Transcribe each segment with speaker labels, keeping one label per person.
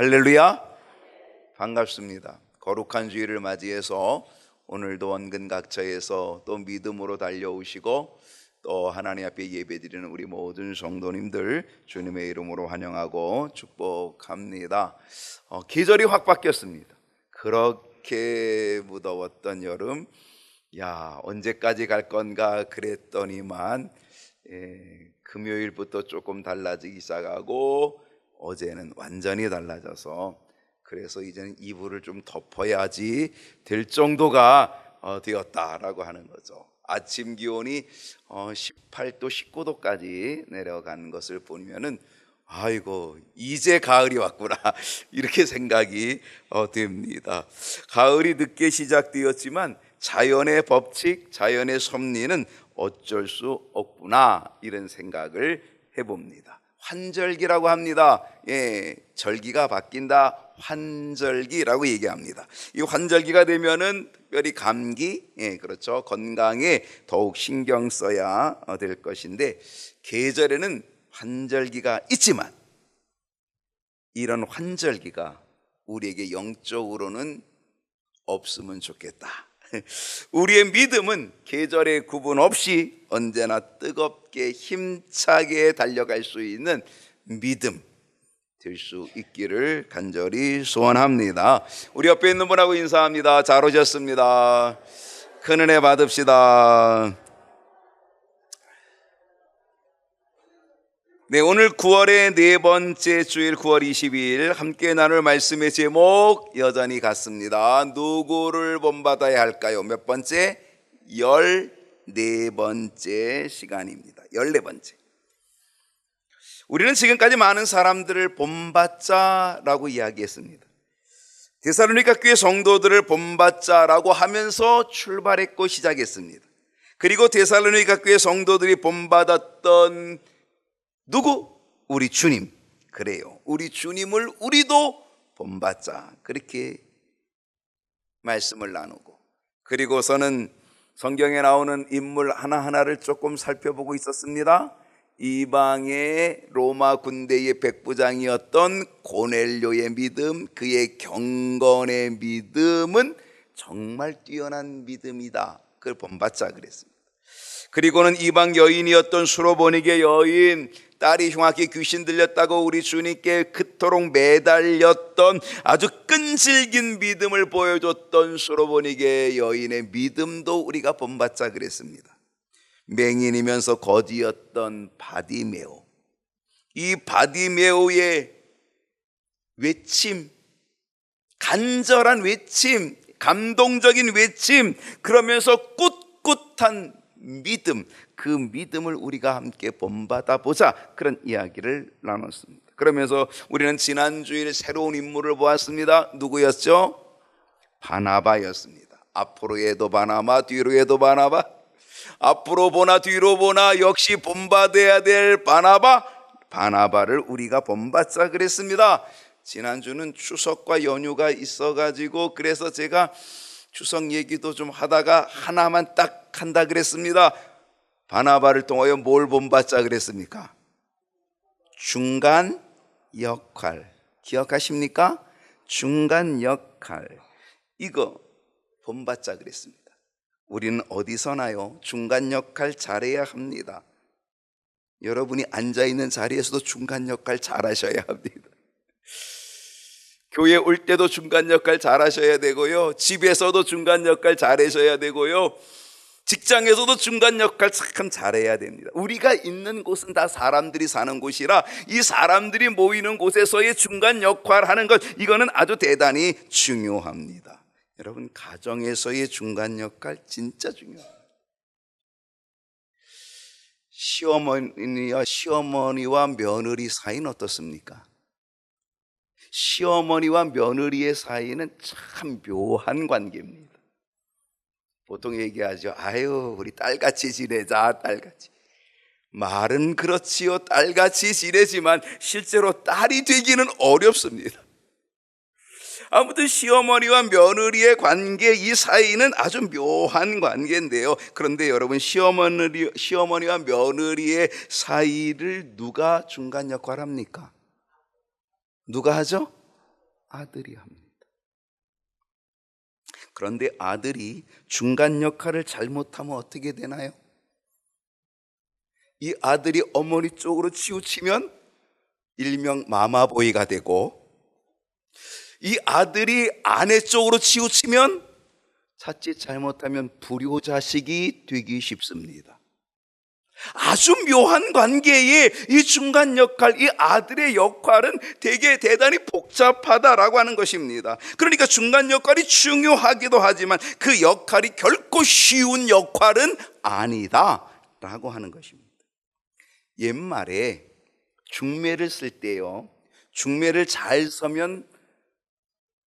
Speaker 1: 할렐루야, 반갑습니다. 거룩한 주일을 맞이해서 오늘도 원근 각처에서 또 믿음으로 달려오시고 또 하나님 앞에 예배드리는 우리 모든 성도님들 주님의 이름으로 환영하고 축복합니다. 계절이 확 바뀌었습니다. 그렇게 무더웠던 여름, 언제까지 갈 건가 그랬더니만 금요일부터 조금 달라지기 시작하고 어제는 완전히 달라져서 그래서 이제는 이불을 좀 덮어야지 될 정도가 되었다라고 하는 거죠. 아침 기온이 18도, 19도까지 내려간 것을 보면은 아이고 이제 가을이 왔구나 이렇게 생각이 됩니다. 가을이 늦게 시작되었지만 자연의 법칙, 자연의 섭리는 어쩔 수 없구나 이런 생각을 해봅니다. 환절기라고 합니다. 절기가 바뀐다, 환절기라고 얘기합니다. 이 환절기가 되면은 특별히 감기, 그렇죠, 건강에 더욱 신경 써야 될 것인데 계절에는 환절기가 있지만 이런 환절기가 우리에게 영적으로는 없으면 좋겠다. 우리의 믿음은 계절의 구분 없이 언제나 뜨겁게 힘차게 달려갈 수 있는 믿음 될 수 있기를 간절히 소원합니다. 우리 옆에 있는 분하고 인사합니다. 잘 오셨습니다. 큰 은혜 받읍시다. 오늘 9월의 네 번째 주일 9월 22일 함께 나눌 말씀의 제목 여전히 같습니다. 누구를 본받아야 할까요? 몇 번째? 14번째 시간입니다. 14번째. 우리는 지금까지 많은 사람들을 본받자라고 이야기했습니다. 데살로니가 교회 성도들을 본받자라고 하면서 출발했고 시작했습니다. 그리고 데살로니가 교회 성도들이 본받았던 누구? 우리 주님. 그래요. 우리 주님을 우리도 본받자. 그렇게 말씀을 나누고 그리고서는 성경에 나오는 인물 하나하나를 조금 살펴보고 있었습니다. 이방의 로마 군대의 백부장이었던 고넬료의 믿음, 그의 경건의 믿음은 정말 뛰어난 믿음이다. 그걸 본받자 그랬습니다. 그리고는 이방 여인이었던 수로보니게 여인, 딸이 흉악히 귀신 들렸다고 우리 주님께 그토록 매달렸던 아주 끈질긴 믿음을 보여줬던 수로보니게 여인의 믿음도 우리가 본받자 그랬습니다. 맹인이면서 거지였던 바디메오, 이 바디메오의 외침, 간절한 외침, 감동적인 외침, 그러면서 꿋꿋한 믿음, 그 믿음을 우리가 함께 본받아 보자, 그런 이야기를 나눴습니다. 그러면서 우리는 지난 주일 새로운 인물을 보았습니다. 누구였죠? 바나바였습니다. 앞으로 해도 바나바, 뒤로 해도 바나바, 앞으로 보나 뒤로 보나 역시 본받아야 될 바나바를 우리가 본받자 그랬습니다. 지난주는 추석과 연휴가 있어가지고 그래서 제가 추석 얘기도 좀 하다가 하나만 딱 한다 그랬습니다. 바나바를 통하여 뭘 본받자 그랬습니까? 중간 역할, 기억하십니까? 중간 역할, 이거 본받자 그랬습니다. 우리는 어디 서나요? 중간 역할 잘해야 합니다. 여러분이 앉아있는 자리에서도 중간 역할 잘하셔야 합니다. 교회 올 때도 중간 역할 잘하셔야 되고요, 집에서도 중간 역할 잘하셔야 되고요, 직장에서도 중간 역할 참 잘해야 됩니다. 우리가 있는 곳은 다 사람들이 사는 곳이라 이 사람들이 모이는 곳에서의 중간 역할 하는 것, 이거는 아주 대단히 중요합니다. 여러분, 가정에서의 중간 역할 진짜 중요합니다. 시어머니와 며느리 사이는 어떻습니까? 시어머니와 며느리의 사이는 참 묘한 관계입니다. 보통 얘기하죠. 아유, 우리 딸같이 지내자, 딸같이. 말은 그렇지요, 딸같이 지내지만 실제로 딸이 되기는 어렵습니다. 아무튼 시어머니와 며느리의 관계, 이 사이는 아주 묘한 관계인데요. 그런데 여러분, 시어머니와 며느리의 사이를 누가 중간 역할을 합니까? 누가 하죠? 아들이 합니다. 그런데 아들이 중간 역할을 잘못하면 어떻게 되나요? 이 아들이 어머니 쪽으로 치우치면 일명 마마보이가 되고, 이 아들이 아내 쪽으로 치우치면 자칫 잘못하면 불효자식이 되기 쉽습니다. 아주 묘한 관계에 이 중간 역할, 이 아들의 역할은 되게 대단히 복잡하다라고 하는 것입니다. 그러니까 중간 역할이 중요하기도 하지만 그 역할이 결코 쉬운 역할은 아니다라고 하는 것입니다. 옛말에 중매를 쓸 때요, 중매를 잘 서면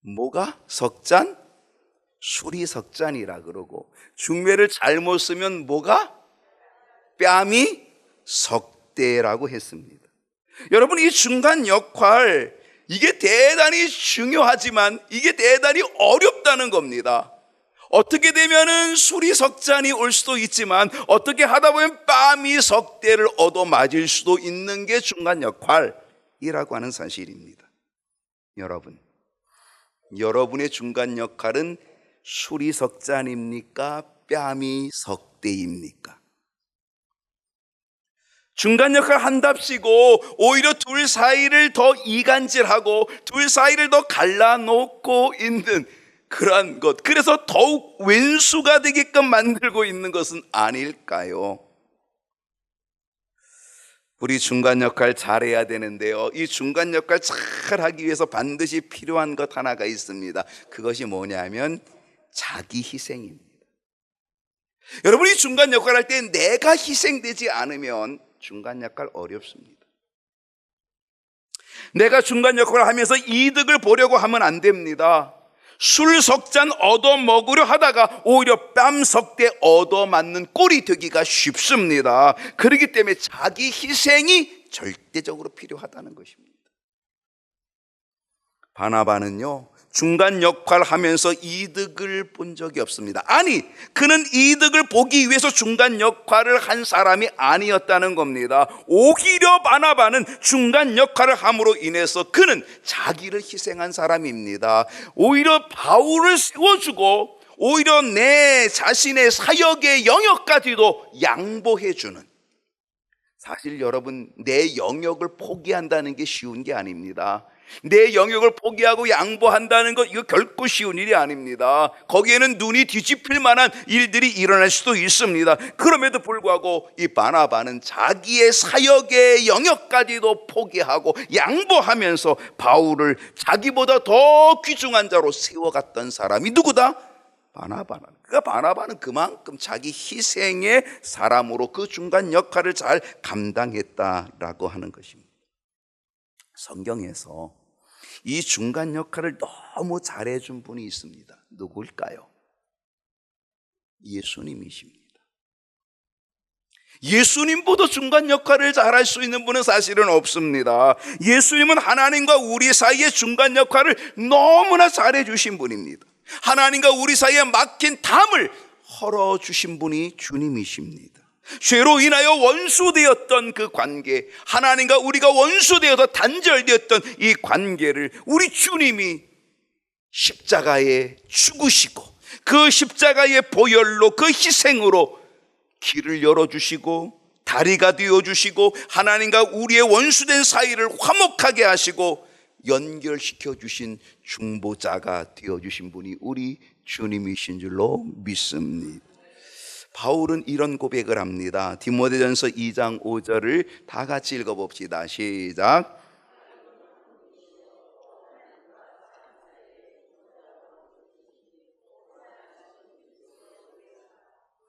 Speaker 1: 뭐가 석잔? 술이 석잔이라 그러고, 중매를 잘못 쓰면 뭐가? 뺨이 석대라고 했습니다. 여러분, 이 중간 역할, 이게 대단히 중요하지만 이게 대단히 어렵다는 겁니다. 어떻게 되면은 술이 석잔이 올 수도 있지만 어떻게 하다 보면 뺨이 석대를 얻어맞을 수도 있는 게 중간 역할이라고 하는 사실입니다. 여러분의 중간 역할은 술이 석잔입니까? 뺨이 석대입니까? 중간 역할 한답시고 오히려 둘 사이를 더 이간질하고 둘 사이를 더 갈라놓고 있는 그러한 것, 그래서 더욱 왼수가 되게끔 만들고 있는 것은 아닐까요? 우리 중간 역할 잘해야 되는데요, 이 중간 역할 잘하기 위해서 반드시 필요한 것 하나가 있습니다. 그것이 뭐냐면 자기 희생입니다. 여러분, 이 중간 역할 할 때 내가 희생되지 않으면 중간 역할 어렵습니다. 내가 중간 역할을 하면서 이득을 보려고 하면 안 됩니다. 술 석잔 얻어먹으려 하다가 오히려 뺨 석대 얻어맞는 꼴이 되기가 쉽습니다. 그렇기 때문에 자기 희생이 절대적으로 필요하다는 것입니다. 바나바는요, 중간 역할 하면서 이득을 본 적이 없습니다. 아니, 그는 이득을 보기 위해서 중간 역할을 한 사람이 아니었다는 겁니다. 오히려 바나바는 중간 역할을 함으로 인해서 그는 자기를 희생한 사람입니다. 오히려 바울을 세워주고 오히려 내 자신의 사역의 영역까지도 양보해주는, 사실 여러분, 내 영역을 포기한다는 게 쉬운 게 아닙니다. 내 영역을 포기하고 양보한다는 것, 이거 결코 쉬운 일이 아닙니다. 거기에는 눈이 뒤집힐 만한 일들이 일어날 수도 있습니다. 그럼에도 불구하고 이 바나바는 자기의 사역의 영역까지도 포기하고 양보하면서 바울을 자기보다 더 귀중한 자로 세워갔던 사람이 누구다? 바나바는. 그러니까 바나바는 그만큼 자기 희생의 사람으로 그 중간 역할을 잘 감당했다라고 하는 것입니다. 성경에서 이 중간 역할을 너무 잘해준 분이 있습니다. 누굴까요? 예수님이십니다. 예수님보다 중간 역할을 잘할 수 있는 분은 사실은 없습니다. 예수님은 하나님과 우리 사이의 중간 역할을 너무나 잘해주신 분입니다. 하나님과 우리 사이에 막힌 담을 헐어주신 분이 주님이십니다. 죄로 인하여 원수되었던 그 관계, 하나님과 우리가 원수되어서 단절되었던 이 관계를 우리 주님이 십자가에 죽으시고 그 십자가의 보혈로, 그 희생으로 길을 열어주시고 다리가 되어주시고 하나님과 우리의 원수된 사이를 화목하게 하시고 연결시켜 주신 중보자가 되어주신 분이 우리 주님이신 줄로 믿습니다. 바울은 이런 고백을 합니다. 디모데전서 2장 5절을 다 같이 읽어봅시다. 시작.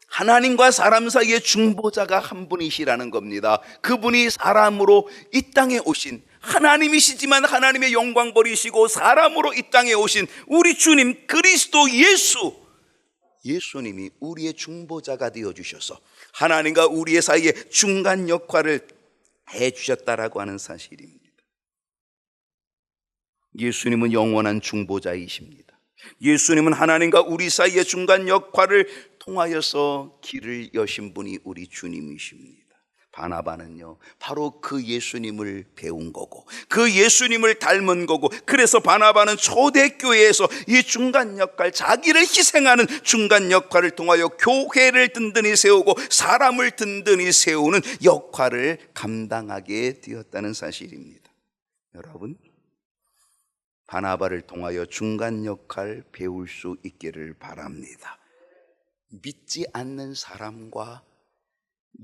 Speaker 1: 하나님과 사람 사이의 중보자가 한 분이시라는 겁니다. 그분이 사람으로 이 땅에 오신, 하나님이시지만 하나님의 영광 버리시고 사람으로 이 땅에 오신 우리 주님 그리스도 예수님이 우리의 중보자가 되어주셔서 하나님과 우리의 사이에 중간 역할을 해주셨다라고 하는 사실입니다. 예수님은 영원한 중보자이십니다. 예수님은 하나님과 우리 사이의 중간 역할을 통하여서 길을 여신 분이 우리 주님이십니다. 바나바는요, 바로 그 예수님을 배운 거고 그 예수님을 닮은 거고, 그래서 바나바는 초대교회에서 이 중간 역할, 자기를 희생하는 중간 역할을 통하여 교회를 든든히 세우고 사람을 든든히 세우는 역할을 감당하게 되었다는 사실입니다. 여러분, 바나바를 통하여 중간 역할 배울 수 있기를 바랍니다. 믿지 않는 사람과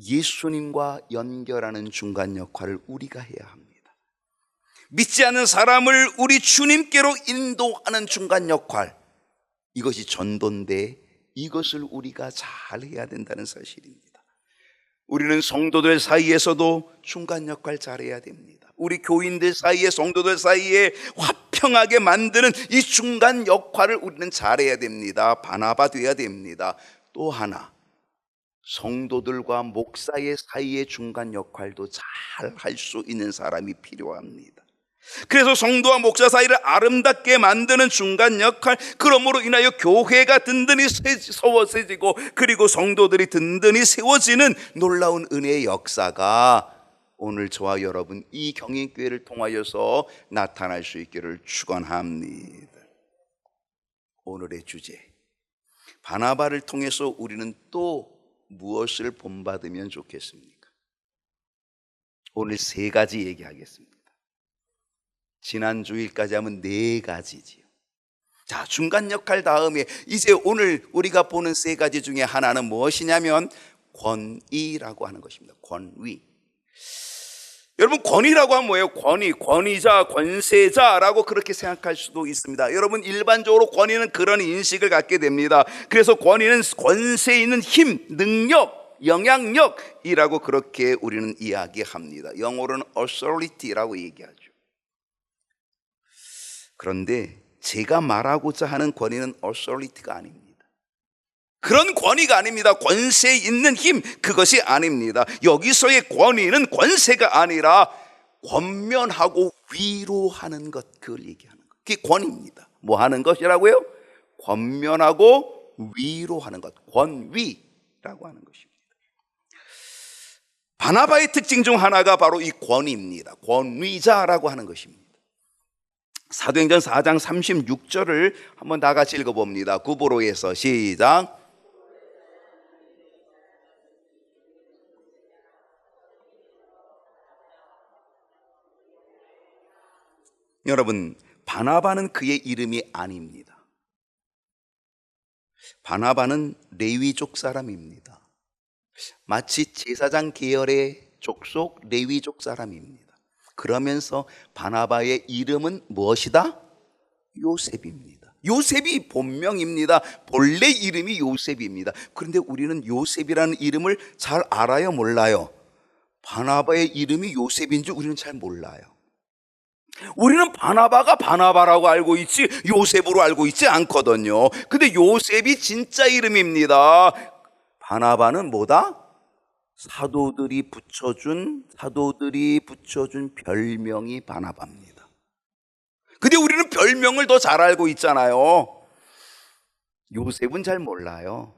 Speaker 1: 예수님과 연결하는 중간 역할을 우리가 해야 합니다. 믿지 않는 사람을 우리 주님께로 인도하는 중간 역할, 이것이 전도인데 이것을 우리가 잘 해야 된다는 사실입니다. 우리는 성도들 사이에서도 중간 역할 잘해야 됩니다. 우리 교인들 사이에, 성도들 사이에 화평하게 만드는 이 중간 역할을 우리는 잘해야 됩니다. 바나바 돼야 됩니다. 또 하나, 성도들과 목사의 사이의 중간 역할도 잘 할 수 있는 사람이 필요합니다. 그래서 성도와 목사 사이를 아름답게 만드는 중간 역할, 그러므로 인하여 교회가 든든히 세워지고 그리고 성도들이 든든히 세워지는 놀라운 은혜의 역사가 오늘 저와 여러분 이 경인교회를 통하여서 나타날 수 있기를 축원합니다. 오늘의 주제, 바나바를 통해서 우리는 또 무엇을 본받으면 좋겠습니까? 오늘 3가지 얘기하겠습니다. 지난 주일까지 하면 4가지지요. 자, 중간 역할 다음에 이제 오늘 우리가 보는 3가지 중에 하나는 무엇이냐면 권위라고 하는 것입니다. 권위. 여러분, 권위라고 하면 뭐예요? 권위자, 권세자라고 그렇게 생각할 수도 있습니다. 여러분, 일반적으로 권위는 그런 인식을 갖게 됩니다. 그래서 권위는 권세 있는 힘, 능력, 영향력이라고 그렇게 우리는 이야기합니다. 영어로는 authority라고 얘기하죠. 그런데 제가 말하고자 하는 권위는 authority가 아닙니다. 그런 권위가 아닙니다. 권세 있는 힘, 그것이 아닙니다. 여기서의 권위는 권세가 아니라 권면하고 위로하는 것, 그걸 얘기하는 것, 그게 권위입니다. 뭐 하는 것이라고요? 권면하고 위로하는 것, 권위라고 하는 것입니다. 바나바의 특징 중 하나가 바로 이 권위입니다. 권위자라고 하는 것입니다. 사도행전 4장 36절을 한번 다 같이 읽어봅니다. 구보로에서 시작. 여러분, 바나바는 그의 이름이 아닙니다. 바나바는 레위족 사람입니다. 마치 제사장 계열의 족속 레위족 사람입니다. 그러면서 바나바의 이름은 무엇이다? 요셉입니다. 요셉이 본명입니다. 본래 이름이 요셉입니다. 그런데 우리는 요셉이라는 이름을 잘 알아요, 몰라요? 바나바의 이름이 요셉인지 우리는 잘 몰라요. 우리는 바나바가 바나바라고 알고 있지 요셉으로 알고 있지 않거든요. 근데 요셉이 진짜 이름입니다. 바나바는 뭐다? 사도들이 붙여준 별명이 바나바입니다. 근데 우리는 별명을 더 잘 알고 있잖아요. 요셉은 잘 몰라요.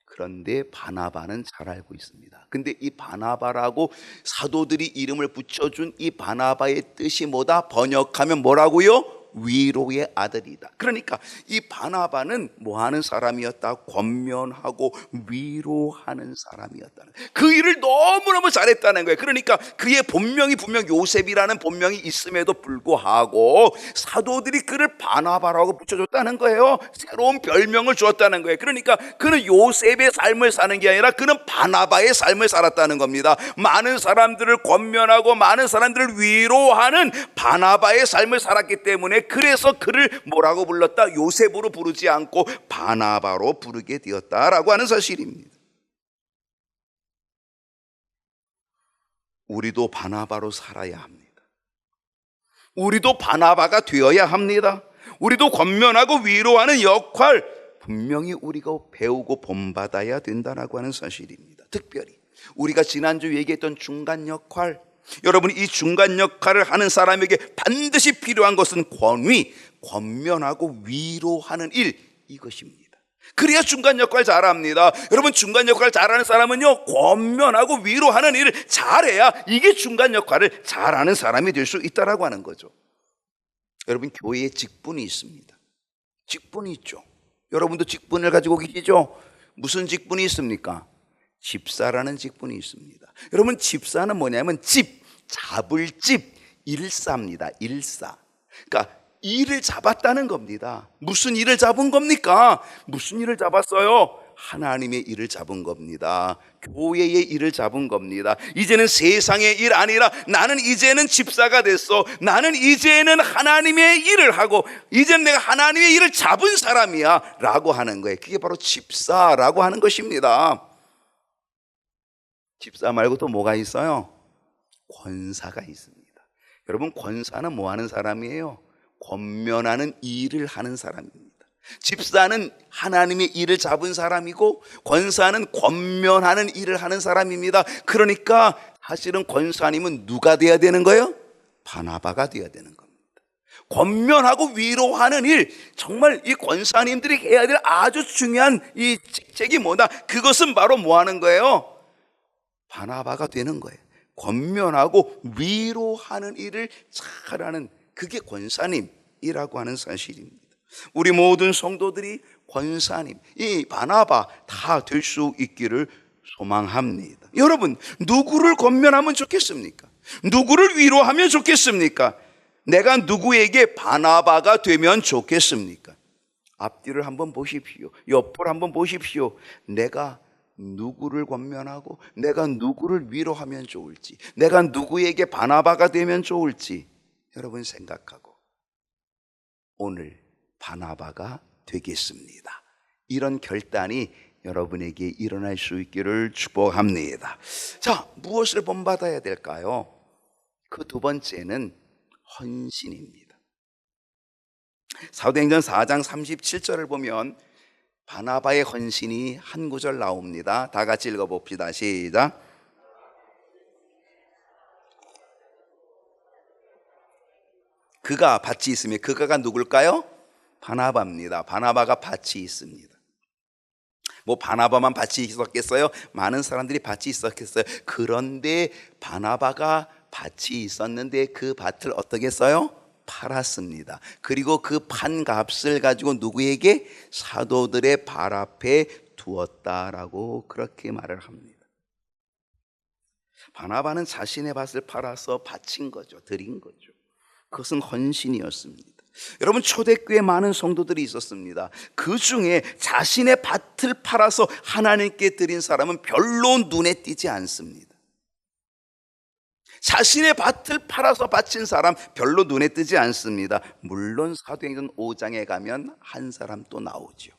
Speaker 1: 그런데 바나바는 잘 알고 있습니다. 근데 이 바나바라고 사도들이 이름을 붙여준 이 바나바의 뜻이 뭐다? 번역하면 뭐라고요? 위로의 아들이다. 그러니까 이 바나바는 뭐 하는 사람이었다? 권면하고 위로하는 사람이었다는, 그 일을 너무너무 잘했다는 거예요. 그러니까 그의 본명이 분명 요셉이라는 본명이 있음에도 불구하고 사도들이 그를 바나바라고 붙여줬다는 거예요. 새로운 별명을 주었다는 거예요. 그러니까 그는 요셉의 삶을 사는 게 아니라 그는 바나바의 삶을 살았다는 겁니다. 많은 사람들을 권면하고 많은 사람들을 위로하는 바나바의 삶을 살았기 때문에, 그래서 그를 뭐라고 불렀다? 요셉으로 부르지 않고 바나바로 부르게 되었다라고 하는 사실입니다. 우리도 바나바로 살아야 합니다. 우리도 바나바가 되어야 합니다. 우리도 권면하고 위로하는 역할 분명히 우리가 배우고 본받아야 된다라고 하는 사실입니다. 특별히 우리가 지난주 얘기했던 중간 역할, 여러분, 이 중간 역할을 하는 사람에게 반드시 필요한 것은 권위, 권면하고 위로하는 일, 이것입니다. 그래야 중간 역할 잘합니다. 여러분, 중간 역할 잘하는 사람은요, 권면하고 위로하는 일을 잘해야 이게 중간 역할을 잘하는 사람이 될 수 있다라고 하는 거죠. 여러분, 교회에 직분이 있습니다. 직분이 있죠. 여러분도 직분을 가지고 계시죠? 무슨 직분이 있습니까? 집사라는 직분이 있습니다. 여러분, 집사는 뭐냐면 집, 잡을 집, 일사입니다. 일사. 그러니까 일을 잡았다는 겁니다. 무슨 일을 잡은 겁니까? 무슨 일을 잡았어요? 하나님의 일을 잡은 겁니다. 교회의 일을 잡은 겁니다. 이제는 세상의 일 아니라 나는 이제는 집사가 됐어. 나는 이제는 하나님의 일을 하고 이제는 내가 하나님의 일을 잡은 사람이야 라고 하는 거예요. 그게 바로 집사라고 하는 것입니다. 집사 말고 또 뭐가 있어요? 권사가 있습니다. 여러분, 권사는 뭐 하는 사람이에요? 권면하는 일을 하는 사람입니다. 집사는 하나님의 일을 잡은 사람이고 권사는 권면하는 일을 하는 사람입니다. 그러니까 사실은 권사님은 누가 돼야 되는 거예요? 바나바가 돼야 되는 겁니다. 권면하고 위로하는 일, 정말 이 권사님들이 해야 될 아주 중요한 이 직책이 뭐다? 그것은 바로 뭐 하는 거예요? 바나바가 되는 거예요. 권면하고 위로하는 일을 잘하는, 그게 권사님이라고 하는 사실입니다. 우리 모든 성도들이 권사님, 이 바나바 다 될 수 있기를 소망합니다. 여러분, 누구를 권면하면 좋겠습니까? 누구를 위로하면 좋겠습니까? 내가 누구에게 바나바가 되면 좋겠습니까? 앞뒤를 한번 보십시오. 옆을 한번 보십시오. 내가 누구를 권면하고 내가 누구를 위로하면 좋을지, 내가 누구에게 바나바가 되면 좋을지 여러분 생각하고 오늘 바나바가 되겠습니다. 이런 결단이 여러분에게 일어날 수 있기를 축복합니다. 자, 무엇을 본받아야 될까요? 그 두 번째는 헌신입니다. 사도행전 4장 37절을 보면 바나바의 헌신이 한 구절 나옵니다. 다 같이 읽어봅시다. 시작. 그가 밭이 있으면, 그가가 누굴까요? 바나바입니다. 바나바가 밭이 있습니다. 뭐 바나바만 밭이 있었겠어요? 많은 사람들이 밭이 있었겠어요? 그런데 바나바가 밭이 있었는데 그 밭을 어떻게 했어요? 팔았습니다. 그리고 그 판 값을 가지고 누구에게? 사도들의 발 앞에 두었다라고 그렇게 말을 합니다. 바나바는 자신의 밭을 팔아서 바친 거죠. 드린 거죠. 그것은 헌신이었습니다. 여러분, 초대교회에 많은 성도들이 있었습니다. 그 중에 자신의 밭을 팔아서 하나님께 드린 사람은 별로 눈에 띄지 않습니다. 자신의 밭을 팔아서 바친 사람 별로 눈에 뜨지 않습니다. 물론 사도행전 5장에 가면 한 사람 또 나오죠.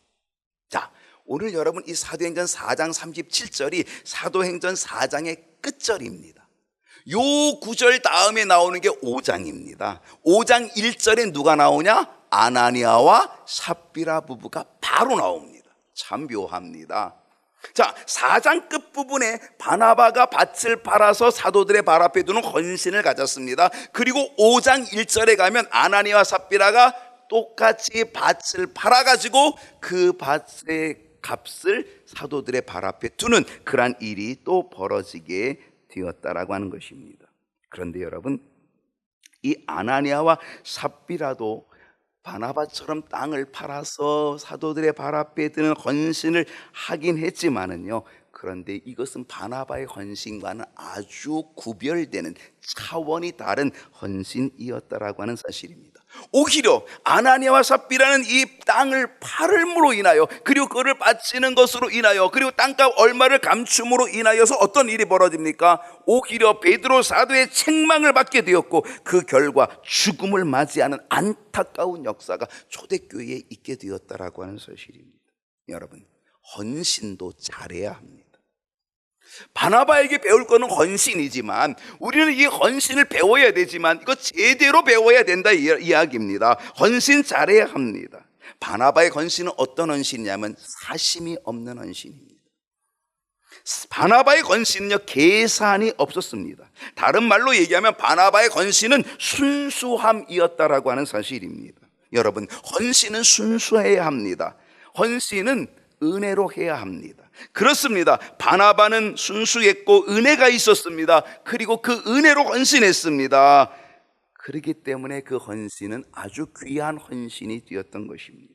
Speaker 1: 자, 오늘 여러분 이 사도행전 4장 37절이 사도행전 4장의 끝절입니다. 요 구절 다음에 나오는 게 5장입니다. 5장 1절에 누가 나오냐? 아나니아와 삽비라 부부가 바로 나옵니다. 참 묘합니다. 자, 4장 끝부분에 바나바가 밭을 팔아서 사도들의 발 앞에 두는 헌신을 가졌습니다. 그리고 5장 1절에 가면 아나니아와 삽비라가 똑같이 밭을 팔아가지고 그 밭의 값을 사도들의 발 앞에 두는 그러한 일이 또 벌어지게 되었다라고 하는 것입니다. 그런데 여러분, 이 아나니아와 삽비라도 바나바처럼 땅을 팔아서 사도들의 발 앞에 드는 헌신을 하긴 했지만은요, 그런데 이것은 바나바의 헌신과는 아주 구별되는 차원이 다른 헌신이었다라고 하는 사실입니다. 오히려 아나니아와 삽비라는 이 땅을 팔음으로 인하여, 그리고 그를 바치는 것으로 인하여, 그리고 땅값 얼마를 감춤으로 인하여서 어떤 일이 벌어집니까? 오히려 베드로 사도의 책망을 받게 되었고 그 결과 죽음을 맞이하는 안타까운 역사가 초대교회에 있게 되었다라고 하는 사실입니다. 여러분, 헌신도 잘해야 합니다. 바나바에게 배울 거는 헌신이지만 우리는 이 헌신을 배워야 되지만 이거 제대로 배워야 된다 이야기입니다. 헌신 잘해야 합니다. 바나바의 헌신은 어떤 헌신이냐면 사심이 없는 헌신입니다. 바나바의 헌신은요, 계산이 없었습니다. 다른 말로 얘기하면 바나바의 헌신은 순수함이었다라고 하는 사실입니다. 여러분, 헌신은 순수해야 합니다. 헌신은 은혜로 해야 합니다. 그렇습니다. 바나바는 순수했고 은혜가 있었습니다. 그리고 그 은혜로 헌신했습니다. 그렇기 때문에 그 헌신은 아주 귀한 헌신이 되었던 것입니다.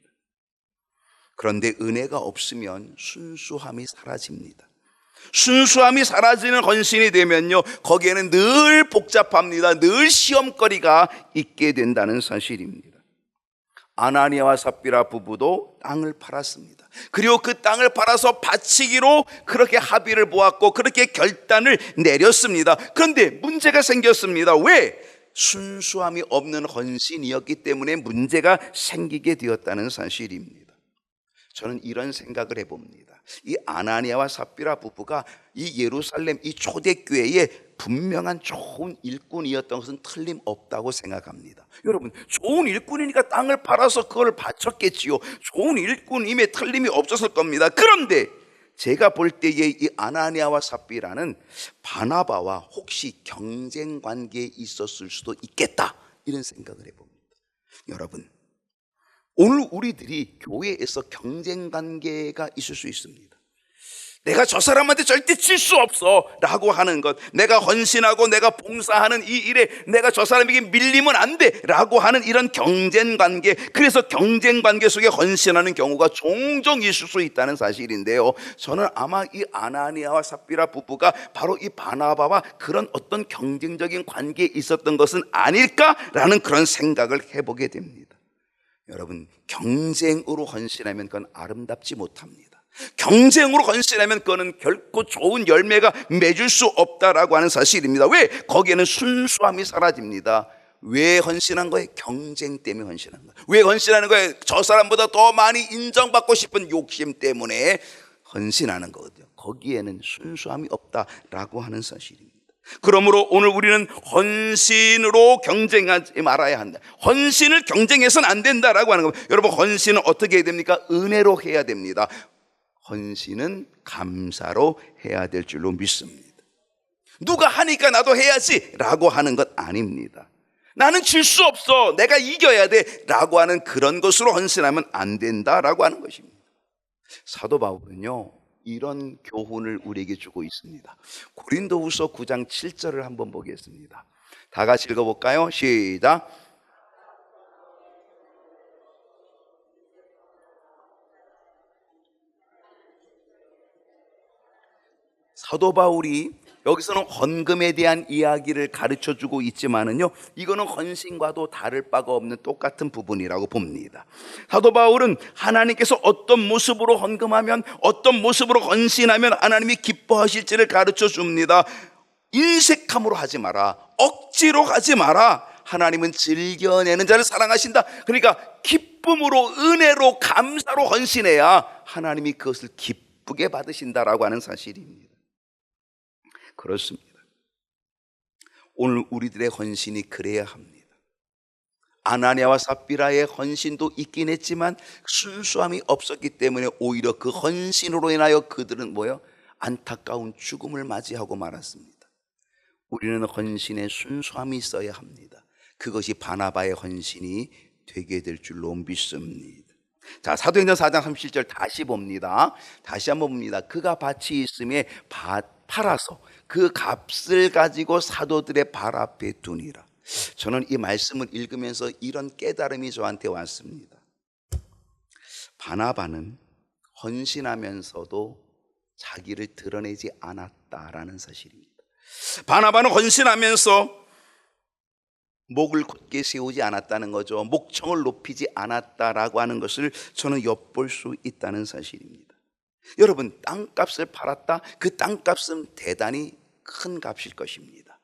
Speaker 1: 그런데 은혜가 없으면 순수함이 사라집니다. 순수함이 사라지는 헌신이 되면요, 거기에는 늘 복잡합니다. 늘 시험거리가 있게 된다는 사실입니다. 아나니아와 삽비라 부부도 땅을 팔았습니다. 그리고 그 땅을 팔아서 바치기로 그렇게 합의를 보았고 그렇게 결단을 내렸습니다. 그런데 문제가 생겼습니다. 왜? 순수함이 없는 헌신이었기 때문에 문제가 생기게 되었다는 사실입니다. 저는 이런 생각을 해봅니다. 이 아나니아와 삽비라 부부가 이 예루살렘 이 초대교회의 분명한 좋은 일꾼이었던 것은 틀림없다고 생각합니다. 여러분, 좋은 일꾼이니까 땅을 팔아서 그걸 바쳤겠지요. 좋은 일꾼임에 틀림이 없었을 겁니다. 그런데 제가 볼 때에 이 아나니아와 삽비라는 바나바와 혹시 경쟁 관계에 있었을 수도 있겠다, 이런 생각을 해봅니다. 여러분, 오늘 우리들이 교회에서 경쟁 관계가 있을 수 있습니다. 내가 저 사람한테 절대 질 수 없어 라고 하는 것, 내가 헌신하고 내가 봉사하는 이 일에 내가 저 사람에게 밀리면 안 돼 라고 하는 이런 경쟁 관계, 그래서 경쟁 관계 속에 헌신하는 경우가 종종 있을 수 있다는 사실인데요, 저는 아마 이 아나니아와 삽비라 부부가 바로 이 바나바와 그런 어떤 경쟁적인 관계에 있었던 것은 아닐까라는 그런 생각을 해보게 됩니다. 여러분, 경쟁으로 헌신하면 그건 아름답지 못합니다. 경쟁으로 헌신하면 그거는 결코 좋은 열매가 맺을 수 없다라고 하는 사실입니다. 왜? 거기에는 순수함이 사라집니다. 왜 헌신한 거예요? 경쟁 때문에 헌신한 거예요. 왜 헌신하는 거예요? 저 사람보다 더 많이 인정받고 싶은 욕심 때문에 헌신하는 거거든요. 거기에는 순수함이 없다라고 하는 사실입니다. 그러므로 오늘 우리는 헌신으로 경쟁하지 말아야 한다. 헌신을 경쟁해서는 안 된다라고 하는 겁니다. 여러분, 헌신은 어떻게 해야 됩니까? 은혜로 해야 됩니다. 헌신은 감사로 해야 될 줄로 믿습니다. 누가 하니까 나도 해야지 라고 하는 것 아닙니다. 나는 질 수 없어, 내가 이겨야 돼 라고 하는 그런 것으로 헌신하면 안 된다라고 하는 것입니다. 사도 바울은요, 이런 교훈을 우리에게 주고 있습니다. 고린도후서 9장 7절을 한번 보겠습니다. 다 같이 읽어볼까요? 시작. 사도 바울이 여기서는 헌금에 대한 이야기를 가르쳐주고 있지만은요, 이거는 헌신과도 다를 바가 없는 똑같은 부분이라고 봅니다. 사도 바울은 하나님께서 어떤 모습으로 헌금하면, 어떤 모습으로 헌신하면 하나님이 기뻐하실지를 가르쳐 줍니다. 인색함으로 하지 마라, 억지로 하지 마라. 하나님은 즐겨내는 자를 사랑하신다. 그러니까 기쁨으로, 은혜로, 감사로 헌신해야 하나님이 그것을 기쁘게 받으신다라고 하는 사실입니다. 그렇습니다. 오늘 우리들의 헌신이 그래야 합니다. 아나니아와 삽비라의 헌신도 있긴 했지만 순수함이 없었기 때문에 오히려 그 헌신으로 인하여 그들은 안타까운 죽음을 맞이하고 말았습니다. 우리는 헌신에 순수함이 있어야 합니다. 그것이 바나바의 헌신이 되게 될 줄로 믿습니다. 자, 사도행전 4장 37절 다시 봅니다. 다시 한번 봅니다. 그가 밭이 있음에 팔아서 그 값을 가지고 사도들의 발 앞에 두니라. 저는 이 말씀을 읽으면서 이런 깨달음이 저한테 왔습니다. 바나바는 헌신하면서도 자기를 드러내지 않았다라는 사실입니다. 바나바는 헌신하면서 목을 곧게 세우지 않았다는 거죠. 목청을 높이지 않았다라고 하는 것을 저는 엿볼 수 있다는 사실입니다. 여러분, 땅값을 팔았다? 그 땅값은 대단히 큰 값일 것입니다.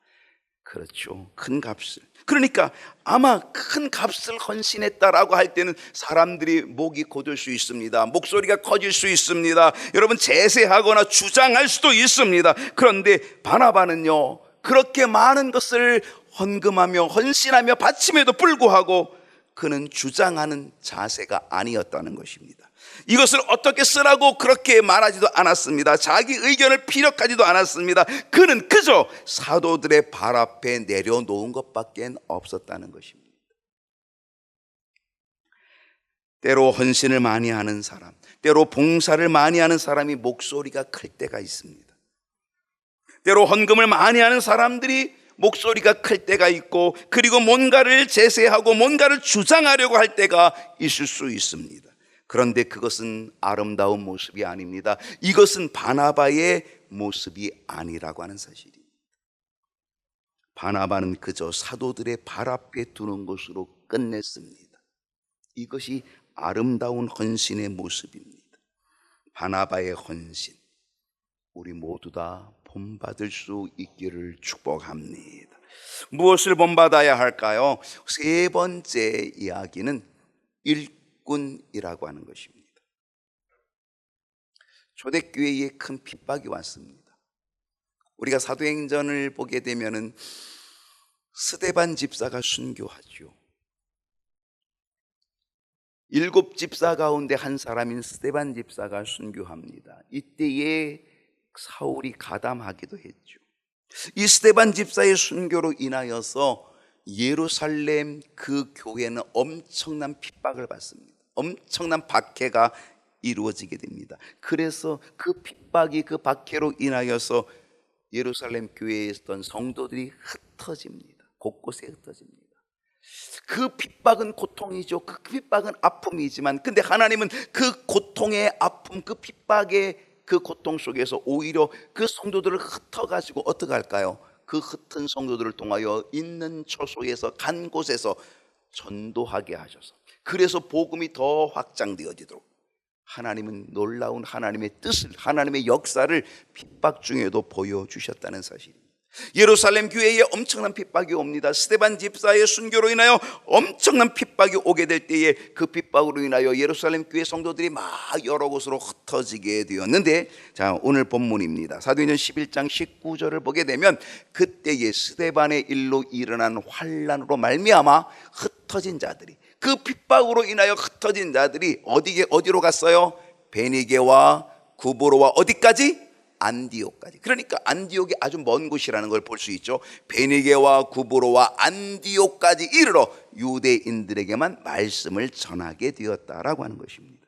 Speaker 1: 그렇죠, 큰 값을. 그러니까 아마 큰 값을 헌신했다라고 할 때는 사람들이 목이 곧을 수 있습니다. 목소리가 커질 수 있습니다. 여러분, 제세하거나 주장할 수도 있습니다. 그런데 바나바는요, 그렇게 많은 것을 헌금하며 헌신하며 바침에도 불구하고 그는 주장하는 자세가 아니었다는 것입니다. 이것을 어떻게 쓰라고 그렇게 말하지도 않았습니다. 자기 의견을 피력하지도 않았습니다. 그는 그저 사도들의 발 앞에 내려놓은 것밖에 없었다는 것입니다. 때로 헌신을 많이 하는 사람, 때로 봉사를 많이 하는 사람이 목소리가 클 때가 있습니다. 때로 헌금을 많이 하는 사람들이 목소리가 클 때가 있고, 그리고 뭔가를 제세하고 뭔가를 주장하려고 할 때가 있을 수 있습니다. 그런데 그것은 아름다운 모습이 아닙니다. 이것은 바나바의 모습이 아니라고 하는 사실입니다. 바나바는 그저 사도들의 발 앞에 두는 것으로 끝냈습니다. 이것이 아름다운 헌신의 모습입니다. 바나바의 헌신, 우리 모두 다 본받을 수 있기를 축복합니다. 무엇을 본받아야 할까요? 세 번째 이야기는 일꾼이라고 하는 것입니다. 초대교회에 큰 핍박이 왔습니다. 우리가 사도행전을 보게 되면은 스데반 집사가 순교하죠. 7 집사 가운데 한 사람인 스데반 집사가 순교합니다. 이때에 사울이 가담하기도 했죠. 이 스데반 집사의 순교로 인하여서 예루살렘 그 교회는 엄청난 핍박을 받습니다. 엄청난 박해가 이루어지게 됩니다. 그래서 그 핍박이, 그 박해로 인하여서 예루살렘 교회에 있었던 성도들이 흩어집니다. 곳곳에 흩어집니다. 그 핍박은 고통이죠. 그 핍박은 아픔이지만, 근데 하나님은 그 고통의 아픔, 그 핍박의 그 고통 속에서 오히려 그 성도들을 흩어가지고 어떻게 할까요? 그 흩은 성도들을 통하여 있는 처소에서, 간 곳에서 전도하게 하셔서, 그래서 복음이 더 확장되어지도록 하나님은 놀라운 하나님의 뜻을, 하나님의 역사를 핍박 중에도 보여주셨다는 사실입니다. 예루살렘 교회에 엄청난 핍박이 옵니다. 스데반 집사의 순교로 인하여 엄청난 핍박이 오게 될 때에 그 핍박으로 인하여 예루살렘 교회 성도들이 막 여러 곳으로 흩어지게 되었는데, 자, 오늘 본문입니다. 사도행전 11장 19절을 보게 되면 그때에 스데반의 일로 일어난 환난으로 말미암아 흩어진 자들이, 그 핍박으로 인하여 흩어진 자들이 어디로 갔어요? 베니게와 구브로와 어디까지? 안디옥까지. 그러니까 안디옥이 아주 먼 곳이라는 걸 볼 수 있죠. 베니게와 구브로와 안디옥까지 이르러 유대인들에게만 말씀을 전하게 되었다라고 하는 것입니다.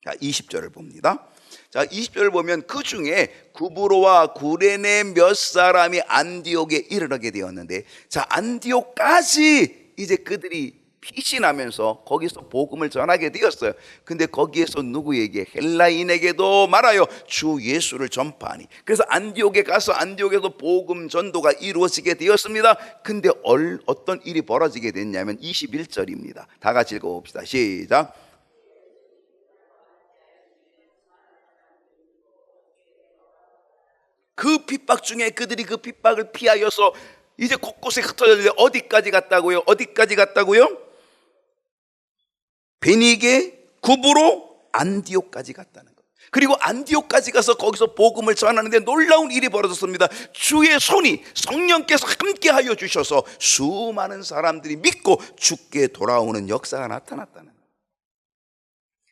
Speaker 1: 자, 20절을 봅니다. 자, 20절을 보면 그 중에 구브로와 구레네 몇 사람이 안디옥에 이르게 되었는데, 자, 안디옥까지 이제 그들이 피신하면서 거기서 복음을 전하게 되었어요. 근데 거기에서 누구에게? 헬라인에게도 말하여 주 예수를 전파하니. 그래서 안디옥에 가서 안디옥에서 복음 전도가 이루어지게 되었습니다. 근데 어떤 일이 벌어지게 됐냐면 21절입니다. 다 같이 읽어봅시다. 시작. 그 핍박 중에 그들이 그 핍박을 피하여서 이제 곳곳에 흩어졌는데 어디까지 갔다고요? 어디까지 갔다고요? 베니게, 구브로, 안디옥까지 갔다는 것. 그리고 안디옥까지 가서 거기서 복음을 전하는데 놀라운 일이 벌어졌습니다. 주의 손이, 성령께서 함께하여 주셔서 수많은 사람들이 믿고 죽게 돌아오는 역사가 나타났다는 것.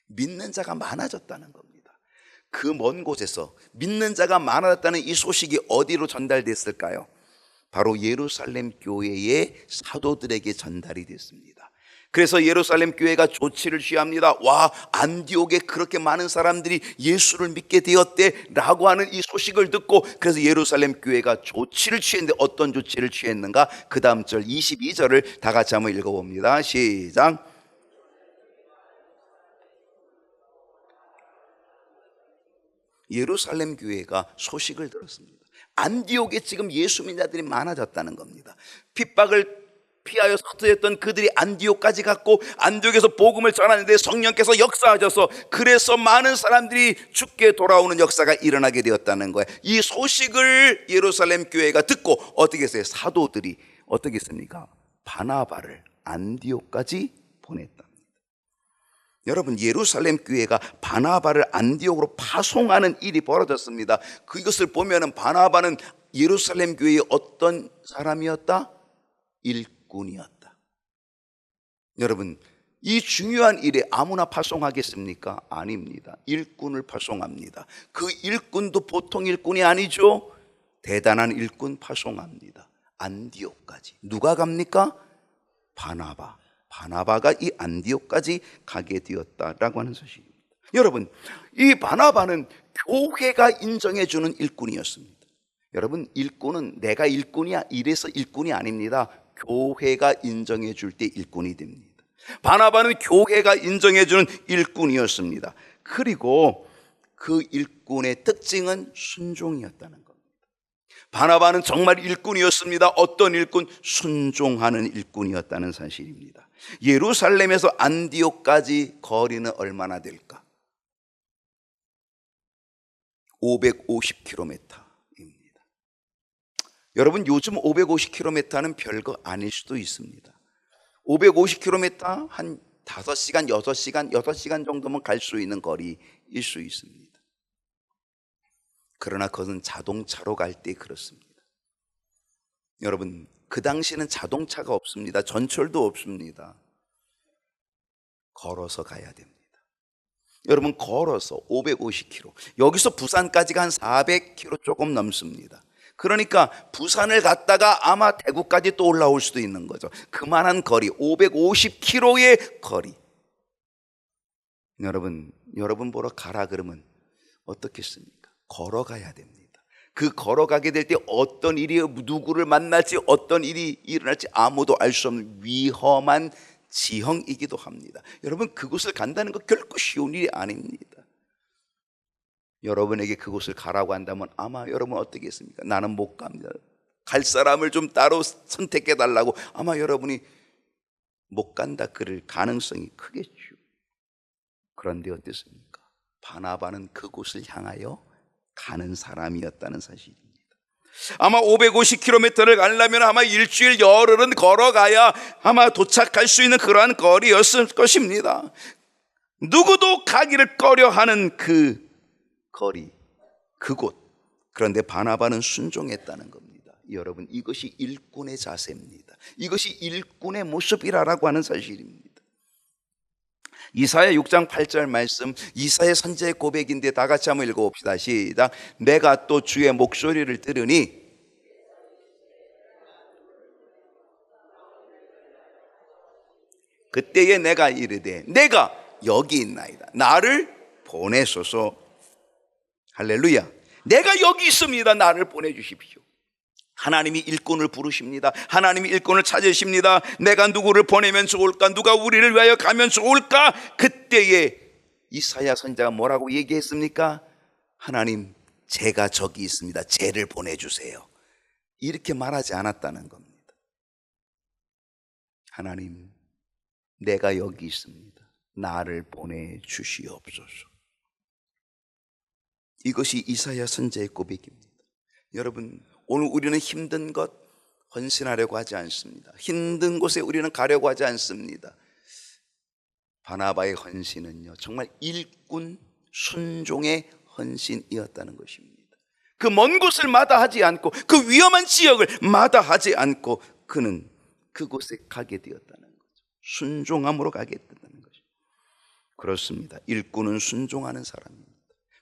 Speaker 1: 믿는 자가 많아졌다는 겁니다. 그 먼 곳에서 믿는 자가 많아졌다는 이 소식이 어디로 전달됐을까요? 바로 예루살렘 교회의 사도들에게 전달이 됐습니다. 그래서 예루살렘 교회가 조치를 취합니다. 와, 안디옥에 그렇게 많은 사람들이 예수를 믿게 되었대 라고 하는 이 소식을 듣고, 그래서 예루살렘 교회가 조치를 취했는데 어떤 조치를 취했는가? 그 다음 절 22절을 다 같이 한번 읽어봅니다. 시작. 예루살렘 교회가 소식을 들었습니다. 안디옥에 지금 예수 믿는 자들이 많아졌다는 겁니다. 핍박을 피하여 흩어졌던 그들이 안디옥까지 갔고, 안디옥에서 복음을 전하는데 성령께서 역사하셔서 그래서 많은 사람들이 죽게 돌아오는 역사가 일어나게 되었다는 거예요. 이 소식을 예루살렘 교회가 듣고 어떻게 했어요? 사도들이 어떻게 했습니까? 바나바를 안디옥까지 보냈다. 여러분, 예루살렘 교회가 바나바를 안디옥으로 파송하는 일이 벌어졌습니다. 그것을 보면은 바나바는 예루살렘 교회의 어떤 사람이었다? 일꾼이었다. 여러분, 이 중요한 일에 아무나 파송하겠습니까? 아닙니다. 일꾼을 파송합니다. 그 일꾼도 보통 일꾼이 아니죠. 대단한 일꾼 파송합니다. 안디옥까지. 누가 갑니까? 바나바. 바나바가 이 안디옥까지 가게 되었다라고 하는 사실입니다. 여러분, 이 바나바는 교회가 인정해주는 일꾼이었습니다. 여러분, 일꾼은 내가 일꾼이야 이래서 일꾼이 아닙니다. 교회가 인정해 줄 때 일꾼이 됩니다. 바나바는 교회가 인정해 주는 일꾼이었습니다. 그리고 그 일꾼의 특징은 순종이었다는 겁니다. 바나바는 정말 일꾼이었습니다. 어떤 일꾼? 순종하는 일꾼이었다는 사실입니다. 예루살렘에서 안디옥까지 거리는 얼마나 될까? 550km입니다. 여러분, 요즘 550km는 별거 아닐 수도 있습니다. 550km 한 5시간, 6시간 정도면 갈 수 있는 거리일 수 있습니다. 그러나 그것은 자동차로 갈 때 그렇습니다. 여러분, 그 당시에는 자동차가 없습니다. 전철도 없습니다. 걸어서 가야 됩니다. 여러분, 걸어서 550km, 여기서 부산까지가 한 400km 조금 넘습니다. 그러니까 부산을 갔다가 아마 대구까지 또 올라올 수도 있는 거죠. 그만한 거리, 550km의 거리. 여러분 보러 가라 그러면 어떻겠습니까? 걸어가야 됩니다. 그 걸어가게 될 때 어떤 일이, 누구를 만날지, 어떤 일이 일어날지 아무도 알 수 없는 위험한 지형이기도 합니다. 여러분, 그곳을 간다는 거 결코 쉬운 일이 아닙니다. 여러분에게 그곳을 가라고 한다면 아마 여러분 어떻게 했습니까? 나는 못 갑니다. 갈 사람을 좀 따로 선택해 달라고 아마 여러분이 못 간다 그럴 가능성이 크겠죠. 그런데 어땠습니까? 바나바는 그곳을 향하여 가는 사람이었다는 사실입니다. 아마 550km를 가려면 아마 일주일 열흘은 걸어가야 아마 도착할 수 있는 그러한 거리였을 것입니다. 누구도 가기를 꺼려하는 그 거리, 그곳. 그런데 바나바는 순종했다는 겁니다. 여러분, 이것이 일꾼의 자세입니다. 이것이 일꾼의 모습이라고 하는 사실입니다. 이사야 6장 8절 말씀, 이사야 선지자의 고백인데 다 같이 한번 읽어봅시다. 시작. 내가 또 주의 목소리를 들으니 그때에 내가 이르되 내가 여기 있나이다. 나를 보내소서. 할렐루야. 내가 여기 있습니다. 나를 보내주십시오. 하나님이 일꾼을 부르십니다. 하나님이 일꾼을 찾으십니다. 내가 누구를 보내면 좋을까? 누가 우리를 위하여 가면 좋을까? 그때에 이사야 선지자가 뭐라고 얘기했습니까? 하나님, 제가 저기 있습니다. 쟤를 보내주세요. 이렇게 말하지 않았다는 겁니다. 하나님, 내가 여기 있습니다. 나를 보내주시옵소서. 이것이 이사야 선지자의 고백입니다. 여러분, 오늘 우리는 힘든 것 헌신하려고 하지 않습니다. 힘든 곳에 우리는 가려고 하지 않습니다. 바나바의 헌신은요, 정말 일꾼 순종의 헌신이었다는 것입니다. 그 먼 곳을 마다하지 않고, 그 위험한 지역을 마다하지 않고 그는 그곳에 가게 되었다는 거죠. 순종함으로 가게 됐다는 거죠. 그렇습니다. 일꾼은 순종하는 사람입니다.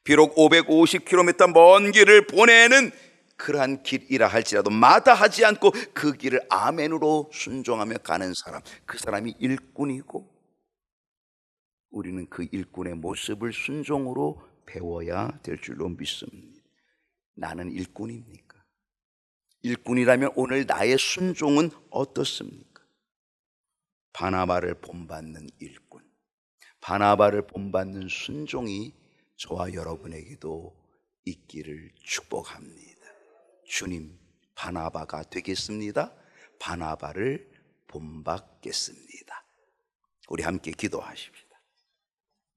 Speaker 1: 비록 550km 먼 길을 보내는 그러한 길이라 할지라도 마다하지 않고 그 길을 아멘으로 순종하며 가는 사람, 그 사람이 일꾼이고, 우리는 그 일꾼의 모습을 순종으로 배워야 될 줄로 믿습니다. 나는 일꾼입니까? 일꾼이라면 오늘 나의 순종은 어떻습니까? 바나바를 본받는 일꾼, 바나바를 본받는 순종이 저와 여러분에게도 있기를 축복합니다. 주님, 바나바가 되겠습니다. 바나바를 본받겠습니다. 우리 함께 기도하십시오.